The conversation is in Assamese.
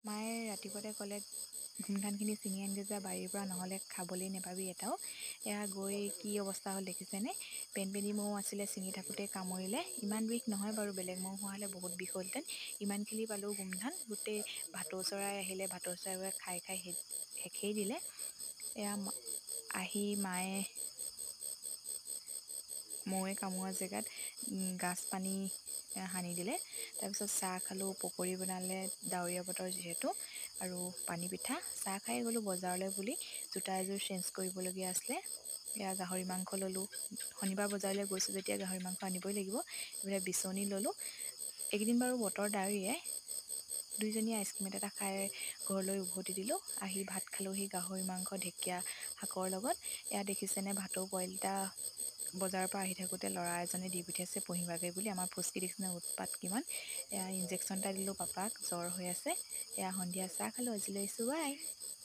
মায়ে ৰাতিপুৱাতে ক'লে গোমধানখিনি ছিঙি আনিলে যে বাৰীৰ পৰা, নহ'লে খাবলৈ নেপাবি এটাও। এয়া গৈ কি অৱস্থা হ'ল দেখিছেনে? পেনপেনী মৌ আছিলে, ছিঙি থাকোঁতে কামুৰিলে। ইমান বিষ নহয় বাৰু, বেলেগ মৌ হোৱা হ'লে বহুত বিষ হ'লহেঁতেন। ইমানখিনি পালোঁ গোমধান, গোটেই ভাটৌ চৰাই আহিলে, ভাটৌ চৰাইবোৰে খাই খাই শেষেই দিলে। এয়া আহি মায়ে মৌৱে কামোৰা জেগাত গাজ পানী সানি দিলে। তাৰপিছত চাহ খালোঁ, পকৰি বনালে, ডাৱৰীয়া বতৰ যিহেতু, আৰু পানী পিঠা। চাহ খাই গ'লোঁ বজাৰলৈ বুলি, জোতা এযোৰ চেঞ্জ কৰিবলগীয়া আছিলে। এয়া গাহৰি মাংস ল'লোঁ, শনিবাৰ বজাৰলৈ গৈছোঁ যেতিয়া গাহৰি মাংস আনিবই লাগিব। এইফালে বিচনী ল'লোঁ। এইকেইদিন বাৰু বতৰ ডাৱৰীয়াই। দুইজনীয়ে আইচক্ৰীম এটা খাই ঘৰলৈ উভতি দিলোঁ। আহি ভাত খালোঁহি গাহৰি মাংস ঢেকীয়া শাকৰ লগত। এয়া দেখিছেনে, ভাটৌ পোৱালি এটা বজাৰৰ পৰা আহি থাকোঁতে ল'ৰা এজনে দি পঠিয়াইছে পুহিবাগৈ বুলি। আমাৰ ফুচকি দেখিছেনে উৎপাত কিমান। এয়া ইনজেকশ্যন এটা দিলোঁ পাপাক, জ্বৰ হৈ আছে। এয়া সন্ধিয়া চাহ খালোঁ, আজিলৈ আহিছোঁ, বাই।